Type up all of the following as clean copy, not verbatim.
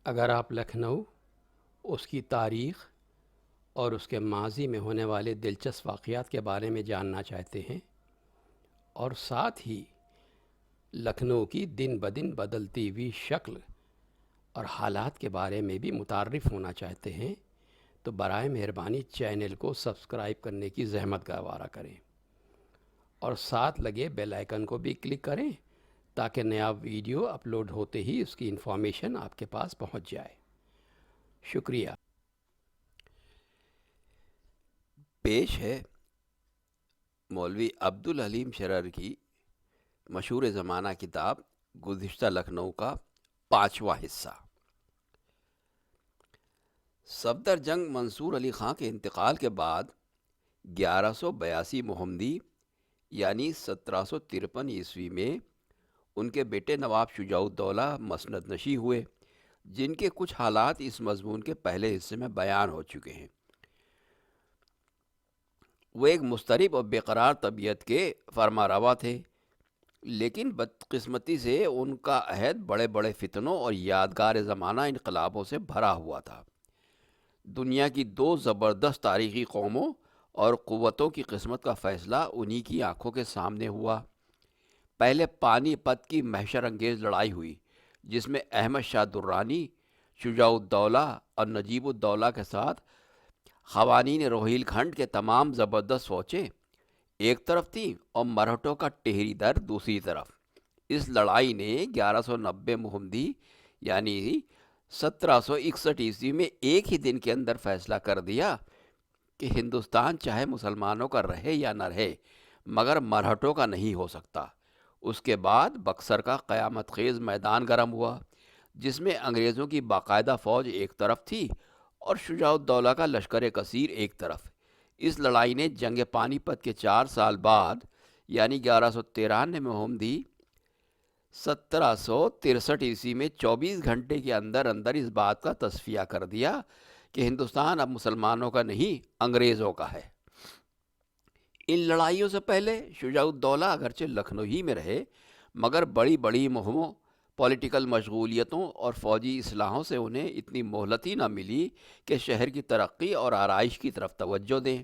اگر آپ لکھنؤ، اس کی تاریخ اور اس کے ماضی میں ہونے والے دلچسپ واقعات کے بارے میں جاننا چاہتے ہیں اور ساتھ ہی لکھنؤ کی دن بدن بدلتی ہوئی شکل اور حالات کے بارے میں بھی متعارف ہونا چاہتے ہیں، تو برائے مہربانی چینل کو سبسکرائب کرنے کی زحمت گوارا کریں اور ساتھ لگے بیل آئیکن کو بھی کلک کریں تاکہ نیا ویڈیو اپلوڈ ہوتے ہی اس کی انفارمیشن آپ کے پاس پہنچ جائے۔ شکریہ۔ پیش ہے مولوی عبدالحلیم شرر کی مشہور زمانہ کتاب گزشتہ لکھنؤ کا 5واں حصہ۔ صفدر جنگ منصور علی خاں کے انتقال کے بعد 1182 محمدی یعنی 1753 عیسوی میں ان کے بیٹے نواب شجاع الدولہ مسند نشین ہوئے، جن کے کچھ حالات اس مضمون کے پہلے حصے میں بیان ہو چکے ہیں۔ وہ ایک مضطرب اور بے قرار طبیعت کے فرما روا تھے، لیکن بدقسمتی سے ان کا عہد بڑے بڑے فتنوں اور یادگار زمانہ انقلابوں سے بھرا ہوا تھا۔ دنیا کی دو زبردست تاریخی قوموں اور قوتوں کی قسمت کا فیصلہ انہی کی آنکھوں کے سامنے ہوا۔ پہلے پانی پت کی محشر انگیز لڑائی ہوئی، جس میں احمد شاہ درانی، شجاع الدولہ اور نجیب الدولہ کے ساتھ قوانین روہیل کھنڈ کے تمام زبردست فوجیں ایک طرف تھیں اور مرہٹوں کا ٹہری در دوسری طرف۔ اس لڑائی نے 1190 محمدی یعنی 1761 عیسوی میں ایک ہی دن کے اندر فیصلہ کر دیا کہ ہندوستان چاہے مسلمانوں کا رہے یا نہ رہے، مگر مرہٹوں کا نہیں ہو سکتا۔ اس کے بعد بکسر کا قیامت خیز میدان گرم ہوا، جس میں انگریزوں کی باقاعدہ فوج ایک طرف تھی اور شجاع الدولہ کا لشکر کثیر ایک طرف۔ اس لڑائی نے جنگ پانی پت کے 4 سال بعد یعنی 1193 محمدی 1763 عیسوی میں 24 گھنٹے کے اندر اندر اس بات کا تصفیہ کر دیا کہ ہندوستان اب مسلمانوں کا نہیں، انگریزوں کا ہے۔ ان لڑائیوں سے پہلے شجاع الدولہ اگرچہ لکھنؤ ہی میں رہے، مگر بڑی بڑی مہموں، پولیٹیکل مشغولیتوں اور فوجی اصلاحوں سے انہیں اتنی مہلت ہی نہ ملی کہ شہر کی ترقی اور آرائش کی طرف توجہ دیں۔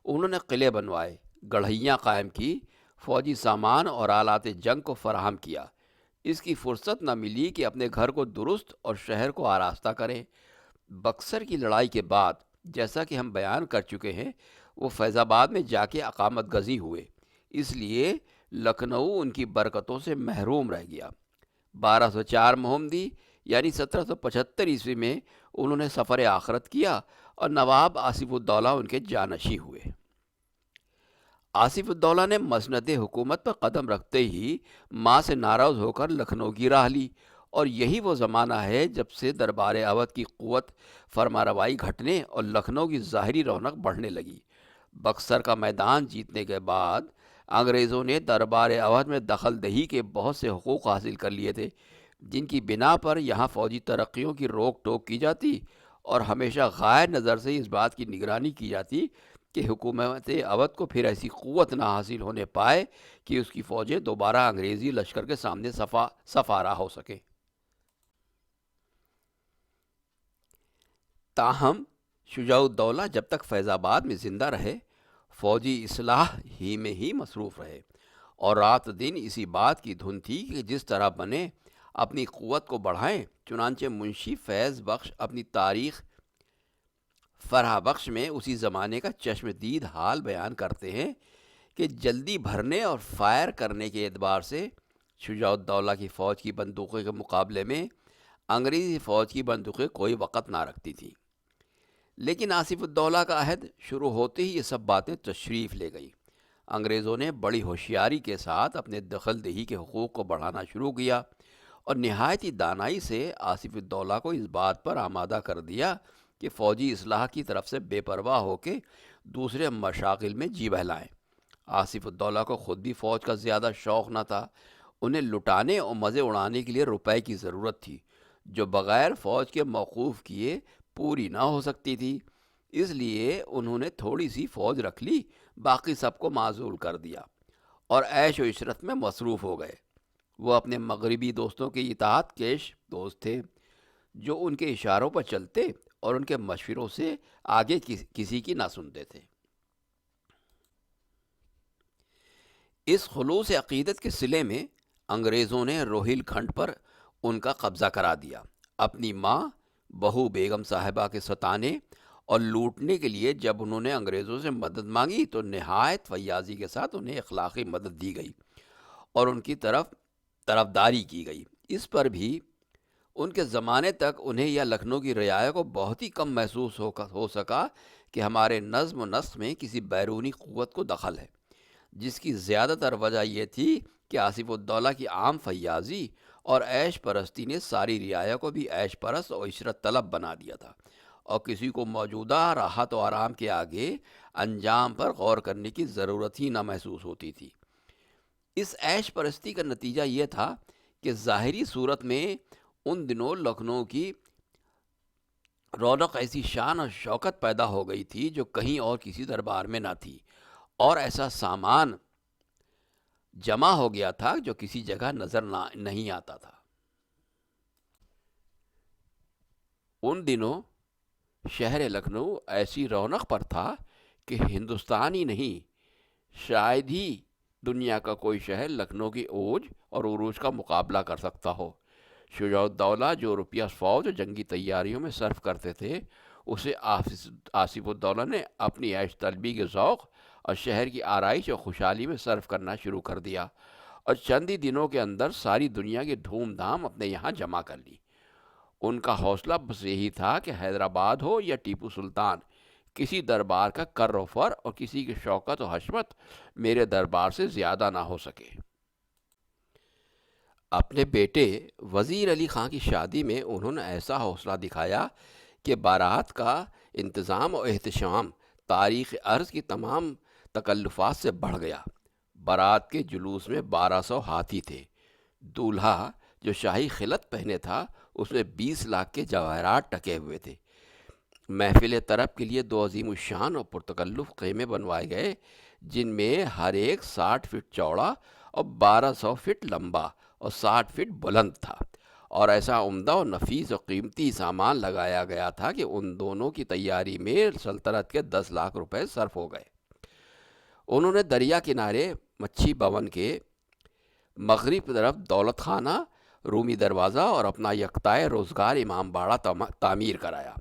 انہوں نے قلعے بنوائے، گڑھیاں قائم کی، فوجی سامان اور آلات جنگ کو فراہم کیا۔ اس کی فرصت نہ ملی کہ اپنے گھر کو درست اور شہر کو آراستہ کریں۔ بکسر کی لڑائی کے بعد، جیسا کہ ہم بیان کر چکے ہیں، وہ فیض آباد میں جا کے اقامت گزیں ہوئے، اس لیے لکھنؤ ان کی برکتوں سے محروم رہ گیا۔ 1204 محمدی یعنی 1775 عیسوی میں انہوں نے سفر آخرت کیا اور نواب آصف الدولہ ان کے جانشین ہوئے۔ آصف الدولہ نے مسند حکومت پر قدم رکھتے ہی ماں سے ناراض ہو کر لکھنؤ کی راہ لی، اور یہی وہ زمانہ ہے جب سے دربار اودھ کی قوت فرمانروائی گھٹنے اور لکھنؤ کی ظاہری رونق بڑھنے لگی۔ بکسر کا میدان جیتنے کے بعد انگریزوں نے دربار اودھ میں دخل دہی کے بہت سے حقوق حاصل کر لیے تھے، جن کی بنا پر یہاں فوجی ترقیوں کی روک ٹوک کی جاتی اور ہمیشہ غائب نظر سے اس بات کی نگرانی کی جاتی کہ حکومت اودھ کو پھر ایسی قوت نہ حاصل ہونے پائے کہ اس کی فوجیں دوبارہ انگریزی لشکر کے سامنے صف آرا ہو سکیں۔ تاہم شجاع الدولہ جب تک فیض آباد میں زندہ رہے، فوجی اصلاح ہی میں ہی مصروف رہے، اور رات دن اسی بات کی دھن تھی کہ جس طرح بنے اپنی قوت کو بڑھائیں۔ چنانچہ منشی فیض بخش اپنی تاریخ فرح بخش میں اسی زمانے کا چشم دید حال بیان کرتے ہیں کہ جلدی بھرنے اور فائر کرنے کے اعتبار سے شجاع الدولہ کی فوج کی بندوقوں کے مقابلے میں انگریزی فوج کی بندوقیں کوئی وقت نہ رکھتی تھیں۔ لیکن آصف الدولہ کا عہد شروع ہوتے ہی یہ سب باتیں تشریف لے گئی۔ انگریزوں نے بڑی ہوشیاری کے ساتھ اپنے دخل دہی کے حقوق کو بڑھانا شروع کیا اور نہایت ہی دانائی سے آصف الدولہ کو اس بات پر آمادہ کر دیا کہ فوجی اصلاح کی طرف سے بے پرواہ ہو کے دوسرے مشاغل میں جی بہلائیں۔ آصف الدولہ کو خود بھی فوج کا زیادہ شوق نہ تھا، انہیں لٹانے اور مزے اڑانے کے لیے روپے کی ضرورت تھی، جو بغیر فوج کے موقوف کیے پوری نہ ہو سکتی تھی۔ اس لیے انہوں نے تھوڑی سی فوج رکھ لی، باقی سب کو معزول کر دیا اور عیش و عشرت میں مصروف ہو گئے۔ وہ اپنے مغربی دوستوں کے اطاعت کیش دوست تھے، جو ان کے اشاروں پر چلتے اور ان کے مشوروں سے آگے کسی کی نہ سنتے تھے۔ اس خلوص عقیدت کے صلے میں انگریزوں نے روہیل کھنڈ پر ان کا قبضہ کرا دیا۔ اپنی ماں بہو بیگم صاحبہ کے ستانے اور لوٹنے کے لیے جب انہوں نے انگریزوں سے مدد مانگی تو نہایت فیاضی کے ساتھ انہیں اخلاقی مدد دی گئی اور ان کی طرفداری کی گئی۔ اس پر بھی ان کے زمانے تک انہیں یا لکھنؤ کی رعایا کو بہت ہی کم محسوس ہو سکا کہ ہمارے نظم و نسق میں کسی بیرونی قوت کو دخل ہے، جس کی زیادہ تر وجہ یہ تھی کہ آصف الدولہ کی عام فیاضی اور عیش پرستی نے ساری رعایا کو بھی عیش پرست اور عشرت طلب بنا دیا تھا، اور کسی کو موجودہ راحت و آرام کے آگے انجام پر غور کرنے کی ضرورت ہی نہ محسوس ہوتی تھی۔ اس عیش پرستی کا نتیجہ یہ تھا کہ ظاہری صورت میں ان دنوں لکھنؤ کی رونق ایسی شان اور شوکت پیدا ہو گئی تھی جو کہیں اور کسی دربار میں نہ تھی، اور ایسا سامان جمع ہو گیا تھا جو کسی جگہ نظر نہیں آتا تھا۔ ان دنوں شہر لکھنؤ ایسی رونق پر تھا کہ ہندوستان ہی نہیں، شاید ہی دنیا کا کوئی شہر لکھنؤ کی اوج اور عروج کا مقابلہ کر سکتا ہو۔ شجاع الدولہ جو روپیہ فوج اور جنگی تیاریوں میں صرف کرتے تھے، اسے آصف الدولہ نے اپنی عیش طلبی کے ذوق اور شہر کی آرائش اور خوشحالی میں صرف کرنا شروع کر دیا، اور چند ہی دنوں کے اندر ساری دنیا کی دھوم دھام اپنے یہاں جمع کر لی۔ ان کا حوصلہ بس یہی تھا کہ حیدرآباد ہو یا ٹیپو سلطان، کسی دربار کا کر و فر اور کسی کی شوکت و حشمت میرے دربار سے زیادہ نہ ہو سکے۔ اپنے بیٹے وزیر علی خان کی شادی میں انہوں نے ایسا حوصلہ دکھایا کہ بارات کا انتظام اور احتشام تاریخ ارض کی تمام تکلفات سے بڑھ گیا۔ بارات کے جلوس میں 1200 ہاتھی تھے۔ دولہا جو شاہی خلعت پہنے تھا اس میں 20 لاکھ کے جواہرات ٹکے ہوئے تھے۔ محفل طرب کے لیے 2 عظیم الشان اور پرتکلف خیمے بنوائے گئے، جن میں ہر ایک 60 فٹ چوڑا اور 1200 فٹ لمبا اور 60 فٹ بلند تھا، اور ایسا عمدہ اور نفیس اور قیمتی سامان لگایا گیا تھا کہ ان دونوں کی تیاری میں سلطنت کے 10 لاکھ روپے صرف ہو گئے۔ انہوں نے دریا کنارے مچھی بھون کے مغرب طرف دولت خانہ، رومی دروازہ اور اپنا یکتائے روزگار امام باڑہ تعمیر کرایا۔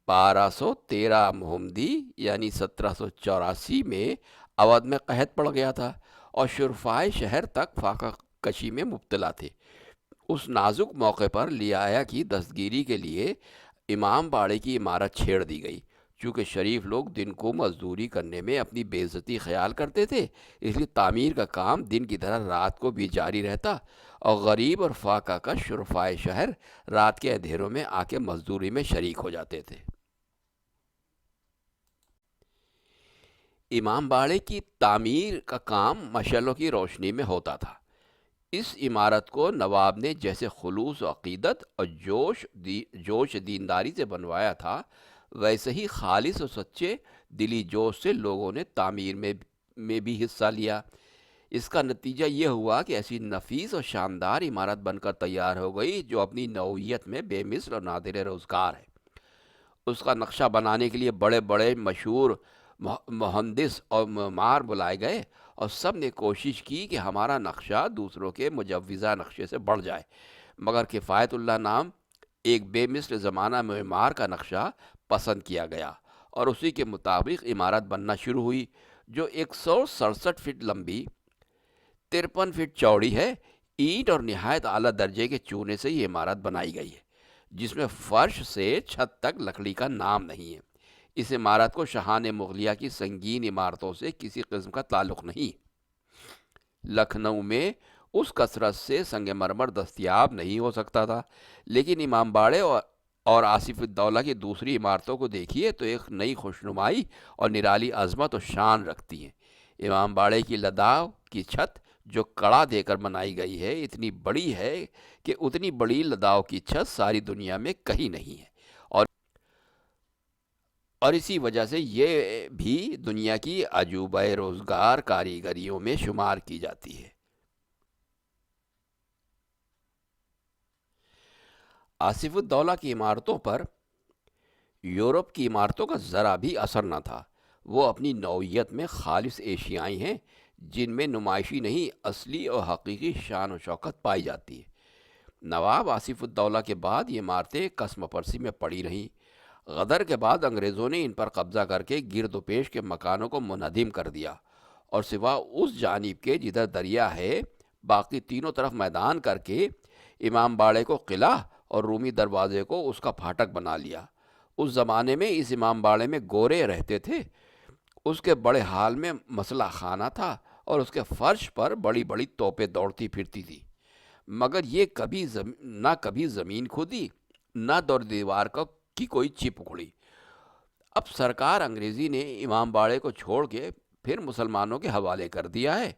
1213 محمدی یعنی 1784 میں اودھ میں قحط پڑ گیا تھا اور شرفائے شہر تک فاقہ کشی میں مبتلا تھے۔ اس نازک موقع پر لیایا کی دستگیری کے لیے امام باڑے کی عمارت چھیڑ دی گئی۔ چونکہ شریف لوگ دن کو مزدوری کرنے میں اپنی بے عزتی خیال کرتے تھے، اس لیے تعمیر کا کام دن کی طرح رات کو بھی جاری رہتا، اور غریب اور فاقہ کا شرفائے شہر رات کے اندھیروں میں آ کے مزدوری میں شریک ہو جاتے تھے۔ امام باڑے کی تعمیر کا کام مشعلوں کی روشنی میں ہوتا تھا۔ اس عمارت کو نواب نے جیسے خلوص و عقیدت اور جوش دینداری سے بنوایا تھا، ویسے ہی خالص و سچے دلی جوش سے لوگوں نے تعمیر میں بھی حصہ لیا۔ اس کا نتیجہ یہ ہوا کہ ایسی نفیس اور شاندار عمارت بن کر تیار ہو گئی جو اپنی نوعیت میں بے مثل اور نادر روزگار ہے۔ اس کا نقشہ بنانے کے لیے بڑے بڑے مشہور مہندس اور معمار بلائے گئے، اور سب نے کوشش کی کہ ہمارا نقشہ دوسروں کے مجوزہ نقشے سے بڑھ جائے، مگر کفایت اللہ نام ایک بے مثل زمانہ معمار کا نقشہ پسند کیا گیا، اور اسی کے مطابق عمارت بننا شروع ہوئی، جو 167 فٹ لمبی، 53 فٹ چوڑی ہے۔ اینٹ اور نہایت اعلیٰ درجے کے چونے سے یہ عمارت بنائی گئی ہے، جس میں فرش سے چھت تک لکڑی کا نام نہیں ہے۔ اس عمارت کو شاہان مغلیہ کی سنگین عمارتوں سے کسی قسم کا تعلق نہیں۔ لکھنؤ میں اس کثرت سے سنگ مرمر دستیاب نہیں ہو سکتا تھا، لیکن امام باڑے اور آصف الدولہ کی دوسری عمارتوں کو دیکھیے تو ایک نئی خوشنمائی اور نرالی عظمت و شان رکھتی ہیں۔ امام باڑے کی لداؤ کی چھت جو کڑا دے کر بنائی گئی ہے اتنی بڑی ہے کہ اتنی بڑی لداؤ کی چھت ساری دنیا میں کہیں نہیں ہے، اور اسی وجہ سے یہ بھی دنیا کی عجوبہ روزگار کاریگریوں میں شمار کی جاتی ہے۔ آصف الدولہ کی عمارتوں پر یورپ کی عمارتوں کا ذرا بھی اثر نہ تھا۔ وہ اپنی نوعیت میں خالص ایشیائی ہیں، جن میں نمائشی نہیں، اصلی اور حقیقی شان و شوکت پائی جاتی ہے۔ نواب آصف الدولہ کے بعد یہ عمارتیں قسم پرسی میں پڑی رہیں۔ غدر کے بعد انگریزوں نے ان پر قبضہ کر کے گرد و پیش کے مکانوں کو منہدم کر دیا، اور سوا اس جانب کے جدھر دریا ہے، باقی تینوں طرف میدان کر کے امام باڑے کو قلعہ اور رومی دروازے کو اس کا پھاٹک بنا لیا۔ اس زمانے میں اس امام باڑے میں گورے رہتے تھے۔ اس کے بڑے حال میں مسلح خانہ تھا، اور اس کے فرش پر بڑی بڑی توپیں دوڑتی پھرتی تھی، مگر یہ نہ کبھی زمین کھودی، نہ دور دیوار کی کوئی چپ اکھڑی۔ اب سرکار انگریزی نے امام باڑے کو چھوڑ کے پھر مسلمانوں کے حوالے کر دیا ہے۔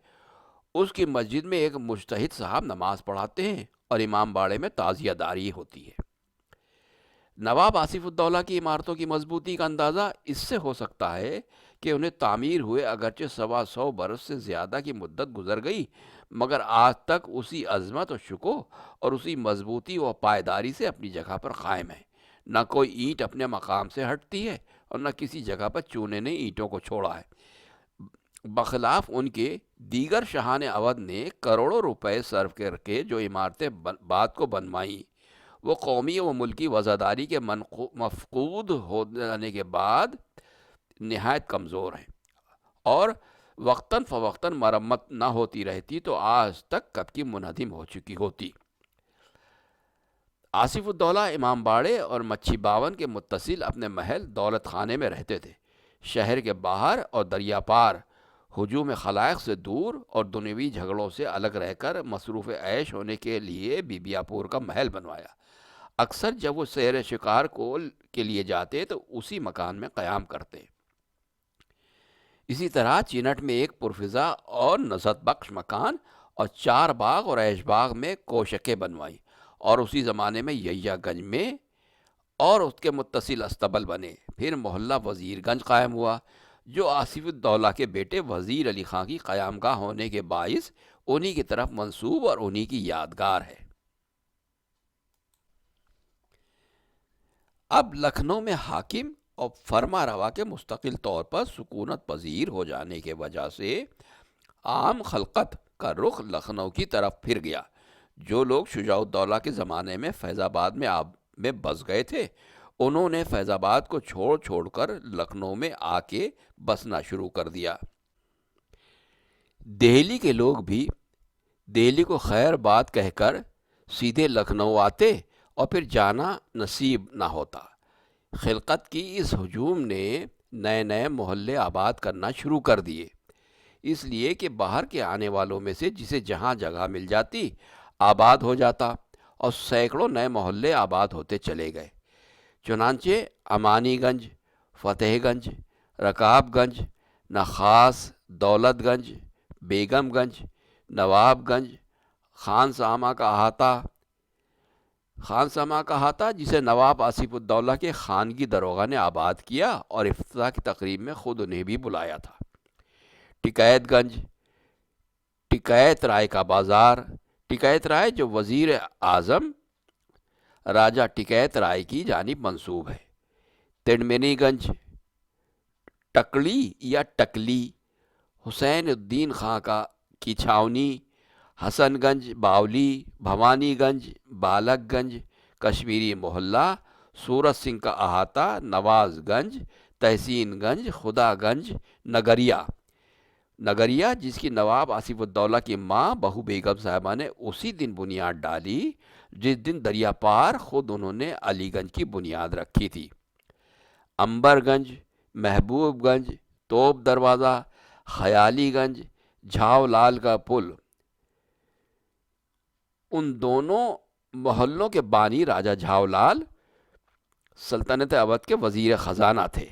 اس کی مسجد میں ایک مجتہد صاحب نماز پڑھاتے ہیں، اور امام باڑے میں تعزیہ داری ہوتی ہے۔ نواب آصف الدولہ کی عمارتوں کی مضبوطی کا اندازہ اس سے ہو سکتا ہے کہ انہیں تعمیر ہوئے اگرچہ 125 برس سے زیادہ کی مدت گزر گئی، مگر آج تک اسی عظمت و شکوہ اور اسی مضبوطی و پائیداری سے اپنی جگہ پر قائم ہے۔ نہ کوئی اینٹ اپنے مقام سے ہٹتی ہے، اور نہ کسی جگہ پر چونے نے اینٹوں کو چھوڑا ہے۔ بخلاف ان کے دیگر شاہان اودھ نے کروڑوں روپے صرف کر کے جو عمارتیں بعد کو بنوائیں، وہ قومی و ملکی وزاداری کے مفقود ہو جانے کے بعد نہایت کمزور ہیں، اور وقتاً فوقتاً مرمت نہ ہوتی رہتی تو آج تک کب کی منہدم ہو چکی ہوتی۔ آصف الدولہ امام باڑے اور مچھی باون کے متصل اپنے محل دولت خانے میں رہتے تھے۔ شہر کے باہر اور دریا پار ہجوم خلائق سے دور اور دنیوی جھگڑوں سے الگ رہ کر مصروف عیش ہونے کے لیے بیبیا پور کا محل بنوایا۔ اکثر جب وہ سیر شکار کے لیے جاتے تو اسی مکان میں قیام کرتے۔ اسی طرح چینٹ میں ایک پرفضا اور نزہت بخش مکان اور 4 باغ اور عیش باغ میں کوشکیں بنوائیں، اور اسی زمانے میں یحییٰ گنج میں اور اس کے متصل استبل بنے۔ پھر محلہ وزیر گنج قائم ہوا، جو آصف الدولہ کے بیٹے وزیر علی خان کی قیام گاہ ہونے کے باعث انہی کی طرف منسوب اور انہی کی یادگار ہے۔ اب لکھنؤ میں حاکم اور فرما روا کے مستقل طور پر سکونت پذیر ہو جانے کی وجہ سے عام خلقت کا رخ لکھنؤ کی طرف پھر گیا۔ جو لوگ شجاع الدولہ کے زمانے میں فیض آباد میں بس گئے تھے، انہوں نے فیض آباد کو چھوڑ کر لکھنؤ میں آ کے بسنا شروع کر دیا۔ دہلی کے لوگ بھی دہلی کو خیر بات کہہ کر سیدھے لکھنؤ آتے، اور پھر جانا نصیب نہ ہوتا۔ خلقت کی اس ہجوم نے نئے محلے آباد کرنا شروع کر دیے، اس لیے کہ باہر کے آنے والوں میں سے جسے جہاں جگہ مل جاتی آباد ہو جاتا، اور سینکڑوں نئے محلے آباد ہوتے چلے گئے۔ چنانچہ امانی گنج، فتح گنج، رکاب گنج، نخاس، دولت گنج، بیگم گنج، نواب گنج، خان سامہ کا احاطہ جسے نواب آصف الدولہ کے خانگی داروغہ نے آباد کیا، اور افتتاح کی تقریب میں خود انہیں بھی بلایا تھا۔ ٹکیت گنج، ٹکیت رائے کا بازار، ٹکیت رائے جو وزیر اعظم راجہ ٹکیت رائے کی جانب منسوب ہے۔ تڑمنی گنج، ٹکلی یا ٹکلی، حسین الدین خاں کی چھاونی، حسن گنج، باولی، بھوانی گنج، بالک گنج، کشمیری محلہ، سورت سنگھ کا احاطہ، نواز گنج، تحسین گنج، خدا گنج، نگریہ جس کی نواب آصف الدولہ کی ماں بہو بیگم صاحبہ نے اسی دن بنیاد ڈالی جس دن دریا پار خود انہوں نے علی گنج کی بنیاد رکھی تھی۔ امبر گنج، محبوب گنج، توپ دروازہ، خیالی گنج، جھاؤ لال کا پل، ان دونوں محلوں کے بانی راجہ جھاؤ لال سلطنت اودھ کے وزیر خزانہ تھے۔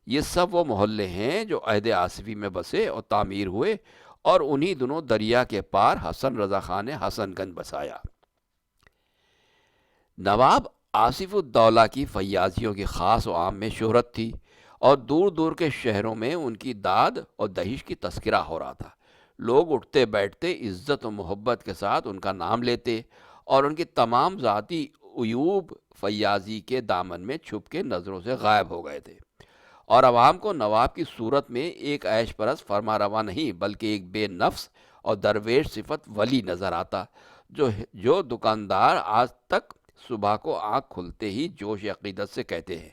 یہ سب وہ محلے ہیں جو عہد آصفی میں بسے اور تعمیر ہوئے، اور انہی دنوں دریا کے پار حسن رضا خان نے حسن گنج بسایا۔ نواب آصف الدولہ کی فیاضیوں کی خاص و عام میں شہرت تھی، اور دور دور کے شہروں میں ان کی داد اور دہش کی تذکرہ ہو رہا تھا۔ لوگ اٹھتے بیٹھتے عزت و محبت کے ساتھ ان کا نام لیتے، اور ان کی تمام ذاتی ایوب فیاضی کے دامن میں چھپ کے نظروں سے غائب ہو گئے تھے، اور عوام کو نواب کی صورت میں ایک عیش پرست فرما روا نہیں بلکہ ایک بے نفس اور درویش صفت ولی نظر آتا، جو دکاندار آج تک صبح کو آنکھ کھلتے ہی جوش عقیدت سے کہتے ہیں،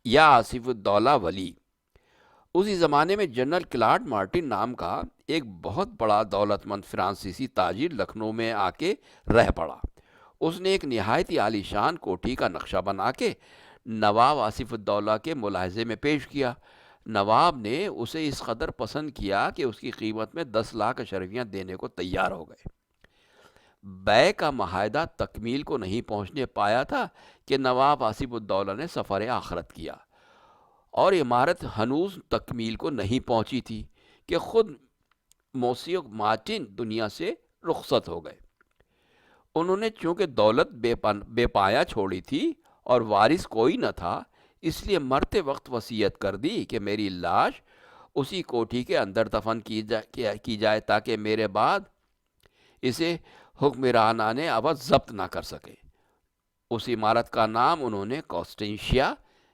یا آصف الدولہ ولی۔ اسی زمانے میں جنرل کلاڈ مارٹن نام کا ایک بہت بڑا دولت مند فرانسیسی تاجر لکھنؤ میں آ کے رہ پڑا۔ اس نے ایک نہایت ہی عالی شان کوٹھی کا نقشہ بنا کے نواب آصف الدولہ کے ملاحظے میں پیش کیا۔ نواب نے اسے اس قدر پسند کیا کہ اس کی قیمت میں 10 لاکھ اشرفیاں دینے کو تیار ہو گئے۔ بیع کا معاہدہ تکمیل کو نہیں پہنچنے پایا تھا کہ نواب آصف الدولہ نے سفر آخرت کیا، اور عمارت ہنوز تکمیل کو نہیں پہنچی تھی کہ خود موسیو مارٹن دنیا سے رخصت ہو گئے۔ انہوں نے چونکہ دولت بے پایا چھوڑی تھی اور وارث کوئی نہ تھا، اس لیے مرتے وقت وصیت کر دی کہ میری لاش اسی کوٹھی کے اندر دفن کی جائے تاکہ میرے بعد اسے حکمرانان عوض ضبط نہ کر سکے۔ اس عمارت کا نام انہوں نے کانسٹینشیا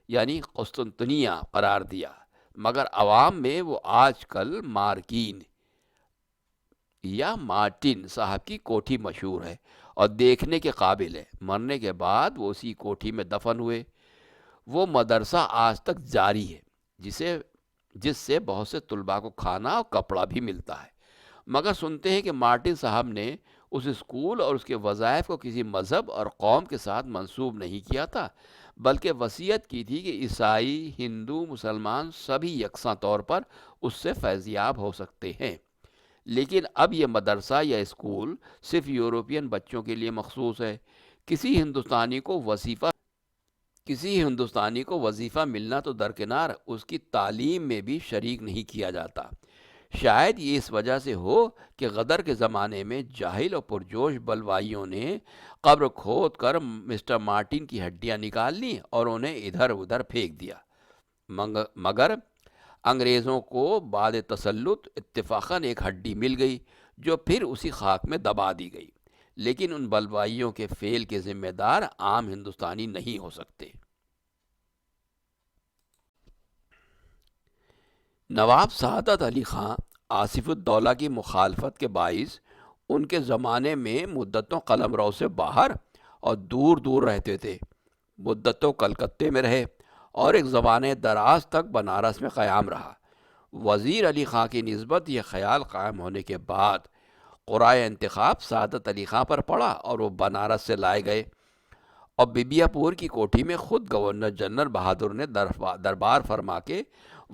یعنی قسطنطنیہ قرار دیا، مگر عوام میں وہ آج کل مارکین یا مارٹن صاحب کی کوٹھی مشہور ہے اور دیکھنے کے قابل ہے۔ مرنے کے بعد وہ اسی کوٹھی میں دفن ہوئے۔ وہ مدرسہ آج تک جاری ہے جس سے بہت سے طلباء کو کھانا اور کپڑا بھی ملتا ہے، مگر سنتے ہیں کہ مارٹن صاحب نے اس اسکول اور اس کے وظائف کو کسی مذہب اور قوم کے ساتھ منسوب نہیں کیا تھا، بلکہ وصیت کی تھی کہ عیسائی، ہندو، مسلمان سبھی یکساں طور پر اس سے فیضیاب ہو سکتے ہیں۔ لیکن اب یہ مدرسہ یا اسکول صرف یورپین بچوں کے لیے مخصوص ہے۔ کسی ہندوستانی کو وظیفہ ملنا تو درکنار، اس کی تعلیم میں بھی شریک نہیں کیا جاتا۔ شاید یہ اس وجہ سے ہو کہ غدر کے زمانے میں جاہل اور پرجوش بلوائیوں نے قبر کھود کر مسٹر مارٹن کی ہڈیاں نکال لیں اور انہیں ادھر ادھر پھینک دیا، مگر انگریزوں کو بعد تسلط اتفاقاً ایک ہڈی مل گئی جو پھر اسی خاک میں دبا دی گئی۔ لیکن ان بلوائیوں کے فعل کے ذمہ دار عام ہندوستانی نہیں ہو سکتے۔ نواب سعادت علی خان آصف الدولہ کی مخالفت کے باعث ان کے زمانے میں مدتوں قلمرو سے باہر اور دور دور رہتے تھے۔ مدتوں کلکتے میں رہے اور ایک زمانے دراز تک بنارس میں قیام رہا۔ وزیر علی خان کی نسبت یہ خیال قائم ہونے کے بعد قرعہ انتخاب سعادت علی خان پر پڑا اور وہ بنارس سے لائے گئے، اور بیبیا پور کی کوٹھی میں خود گورنر جنرل بہادر نے دربار فرما کے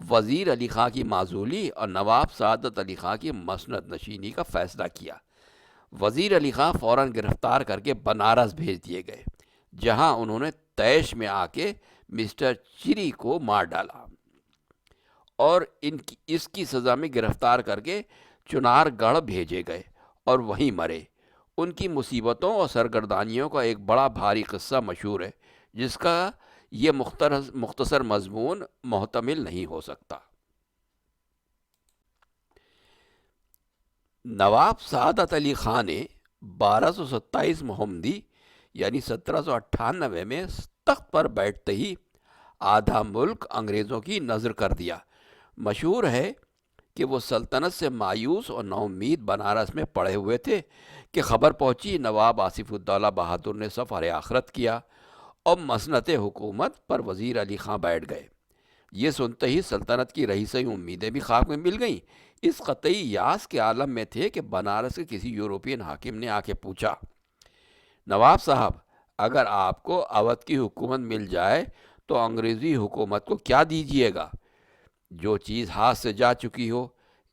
وزیر علی خان کی معزولی اور نواب سعادت علی خان کی مسند نشینی کا فیصلہ کیا۔ وزیر علی خان فوراً گرفتار کر کے بنارس بھیج دیے گئے، جہاں انہوں نے طیش میں آ کے مسٹر چری کو مار ڈالا اور اس کی سزا میں گرفتار کر کے چنار گڑھ بھیجے گئے اور وہیں مرے۔ ان کی مصیبتوں اور سرگردانیوں کا ایک بڑا بھاری قصہ مشہور ہے، جس کا یہ مختصر مضمون محتمل نہیں ہو سکتا۔ نواب سعادت علی خان نے 1227 محمدی یعنی 1798 میں تخت پر بیٹھتے ہی آدھا ملک انگریزوں کی نظر کر دیا۔ مشہور ہے کہ وہ سلطنت سے مایوس اور نا امید بنارس میں پڑے ہوئے تھے کہ خبر پہنچی نواب آصف الدولہ بہادر نے سفر آخرت کیا اور مسنت حکومت پر وزیر علی خان بیٹھ گئے۔ یہ سنتے ہی سلطنت کی رہی سہی امیدیں بھی خاک میں مل گئیں۔ اس قطعی یاس کے عالم میں تھے کہ بنارس کے کسی یورپین حاکم نے آ کے پوچھا، نواب صاحب، اگر آپ کو اودھ کی حکومت مل جائے تو انگریزی حکومت کو کیا دیجیے گا؟ جو چیز ہاتھ سے جا چکی ہو،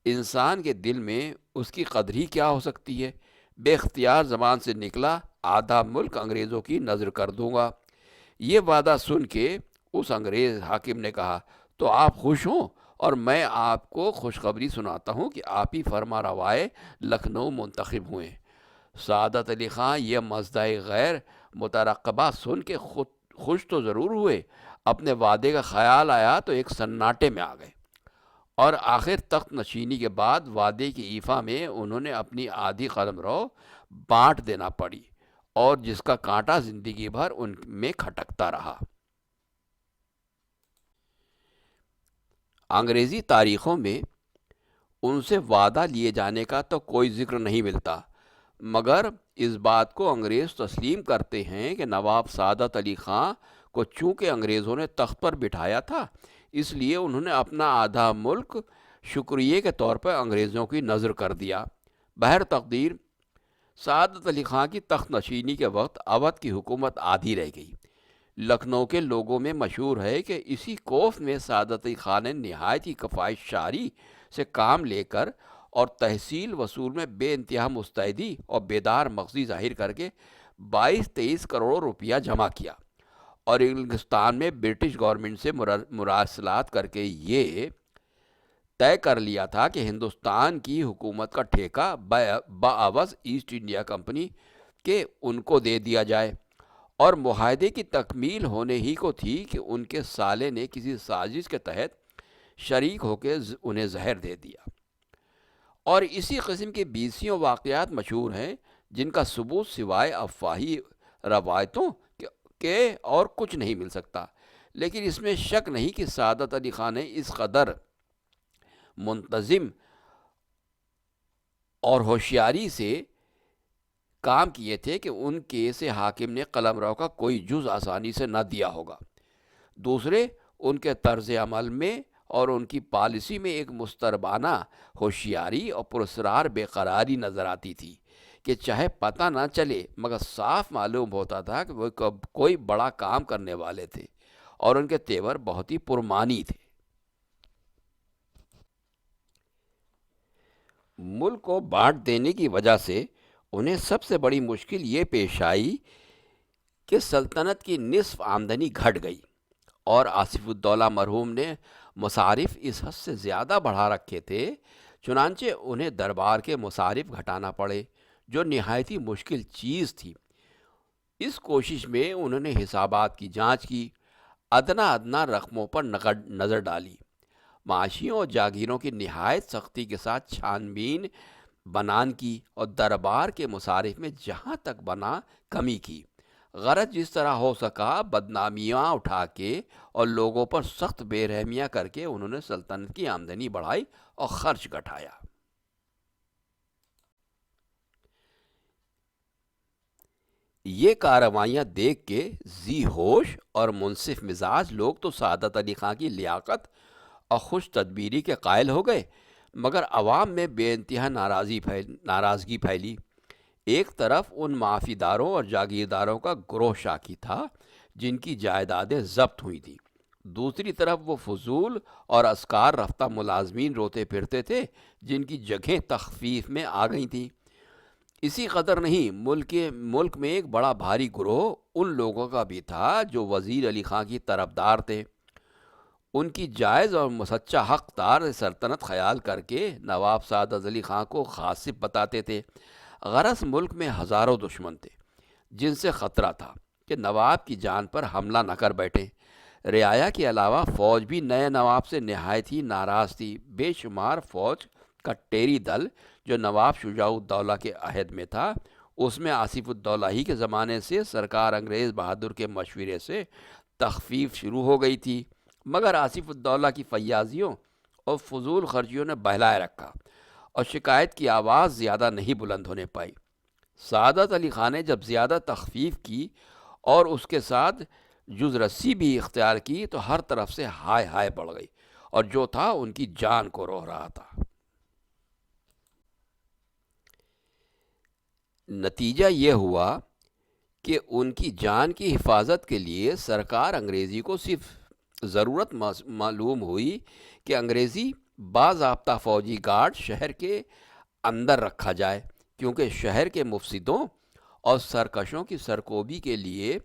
انسان کے دل میں اس کی قدر ہی کیا ہو سکتی ہے؟ بے اختیار زبان سے نکلا، آدھا ملک انگریزوں کی نظر کر دوں گا۔ یہ وعدہ سن کے اس انگریز حاکم نے کہا، تو آپ خوش ہوں اور میں آپ کو خوشخبری سناتا ہوں کہ آپ ہی فرما روائے لکھنؤ منتخب ہوئے۔ سعادت علی خان یہ مزدۂ غیر مترقبہ سن کے خوش تو ضرور ہوئے، اپنے وعدے کا خیال آیا تو ایک سناٹے میں آ گئے، اور آخر تخت نشینی کے بعد وعدے کی ایفا میں انہوں نے اپنی آدھی قلمرو بانٹ دینا پڑی اور جس کا کانٹا زندگی بھر ان میں کھٹکتا رہا۔ انگریزی تاریخوں میں ان سے وعدہ لیے جانے کا تو کوئی ذکر نہیں ملتا، مگر اس بات کو انگریز تسلیم کرتے ہیں کہ نواب سعادت علی خان کو چونکہ انگریزوں نے تخت پر بٹھایا تھا، اس لیے انہوں نے اپنا آدھا ملک شکریہ کے طور پر انگریزوں کی نذر کر دیا۔ بہر تقدیر سعادت علی خان کی تخت نشینی کے وقت اودھ کی حکومت آدھی رہ گئی۔ لکھنؤ کے لوگوں میں مشہور ہے کہ اسی کوف میں سعادت علی خان نے نہایت ہی کفایت شعری سے کام لے کر اور تحصیل وصول میں بے انتہا مستعدی اور بیدار مغزی ظاہر کر کے 22-23 کروڑ روپیہ جمع کیا، اور انگلستان میں برٹش گورنمنٹ سے مراسلات کر کے یہ طے کر لیا تھا کہ ہندوستان کی حکومت کا ٹھیکہ بعوض ایسٹ انڈیا کمپنی کے ان کو دے دیا جائے، اور معاہدے کی تکمیل ہونے ہی کو تھی کہ ان کے سالے نے کسی سازش کے تحت شریک ہو کے انہیں زہر دے دیا۔ اور اسی قسم کے بیسیوں واقعات مشہور ہیں جن کا ثبوت سوائے افواہی روایتوں کے اور کچھ نہیں مل سکتا، لیکن اس میں شک نہیں کہ سعادت علی خان نے اس قدر منتظم اور ہوشیاری سے کام کیے تھے کہ ان کے سے حاکم نے قلمرو کا کوئی جز آسانی سے نہ دیا ہوگا۔ دوسرے، ان کے طرز عمل میں اور ان کی پالیسی میں ایک مستربانہ ہوشیاری اور پراسرار بے قراری نظر آتی تھی کہ چاہے پتہ نہ چلے مگر صاف معلوم ہوتا تھا کہ وہ کوئی بڑا کام کرنے والے تھے، اور ان کے تیور بہت ہی پرمانی تھے۔ ملک کو بانٹ دینے کی وجہ سے انہیں سب سے بڑی مشکل یہ پیش آئی کہ سلطنت کی نصف آمدنی گھٹ گئی، اور آصف الدولہ مرحوم نے مصارف اس حد سے زیادہ بڑھا رکھے تھے، چنانچہ انہیں دربار کے مصارف گھٹانا پڑے، جو نہایت ہی مشکل چیز تھی۔ اس کوشش میں انہوں نے حسابات کی جانچ کی، ادنا رقموں پر نظر ڈالی، معاشیوں اور جاگیروں کی نہایت سختی کے ساتھ چھان بین بنان کی، اور دربار کے مصارف میں جہاں تک بنا کمی کی۔ غرض جس طرح ہو سکا بدنامیاں اٹھا کے اور لوگوں پر سخت بے رحمیاں کر کے انہوں نے سلطنت کی آمدنی بڑھائی اور خرچ گھٹایا۔ یہ کارروائیاں دیکھ کے ذی ہوش اور منصف مزاج لوگ تو سعادت علی خان کی لیاقت اور خوش تدبیری کے قائل ہو گئے، مگر عوام میں بے انتہا ناراضگی پھیلی۔ ایک طرف ان معافی داروں اور جاگیرداروں کا گروہ شاکی تھا جن کی جائیدادیں ضبط ہوئی تھیں، دوسری طرف وہ فضول اور اسکار رفتہ ملازمین روتے پھرتے تھے جن کی جگہیں تخفیف میں آ گئی تھیں۔ اسی قدر نہیں، ملک میں ایک بڑا بھاری گروہ ان لوگوں کا بھی تھا جو وزیر علی خان کی طرفدار تھے، ان کی جائز اور مسچا حقدار سلطنت خیال کر کے نواب سعادت علی خان کو غاصب بتاتے تھے۔ غرض ملک میں ہزاروں دشمن تھے جن سے خطرہ تھا کہ نواب کی جان پر حملہ نہ کر بیٹھیں۔ رعایا کے علاوہ فوج بھی نئے نواب سے نہایت ہی ناراض تھی۔ بے شمار فوج کا ٹیری دل جو نواب شجاع الدولہ کے عہد میں تھا، اس میں آصف الدولہ ہی کے زمانے سے سرکار انگریز بہادر کے مشورے سے تخفیف شروع ہو گئی تھی، مگر آصف الدولہ کی فیاضیوں اور فضول خرچیوں نے بہلائے رکھا، اور شکایت کی آواز زیادہ نہیں بلند ہونے پائی۔ سعادت علی خان نے جب زیادہ تخفیف کی اور اس کے ساتھ جز رسی بھی اختیار کی تو ہر طرف سے ہائے ہائے بڑھ گئی، اور جو تھا ان کی جان کو روہ رہا تھا۔ نتیجہ یہ ہوا کہ ان کی جان کی حفاظت کے لیے سرکار انگریزی کو صرف ضرورت معلوم ہوئی کہ انگریزی باضابطہ فوجی گارڈ شہر کے اندر رکھا جائے، کیونکہ شہر کے مفسدوں اور سرکشوں کی سرکوبی کے لیے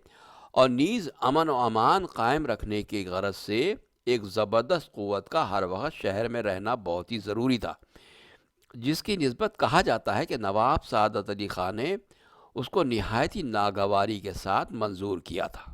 اور نیز امن و امان قائم رکھنے کی غرض سے ایک زبردست قوت کا ہر وقت شہر میں رہنا بہت ہی ضروری تھا، جس کی نسبت کہا جاتا ہے کہ نواب سعادت علی خان نے اس کو نہایت ہی ناگواری کے ساتھ منظور کیا تھا۔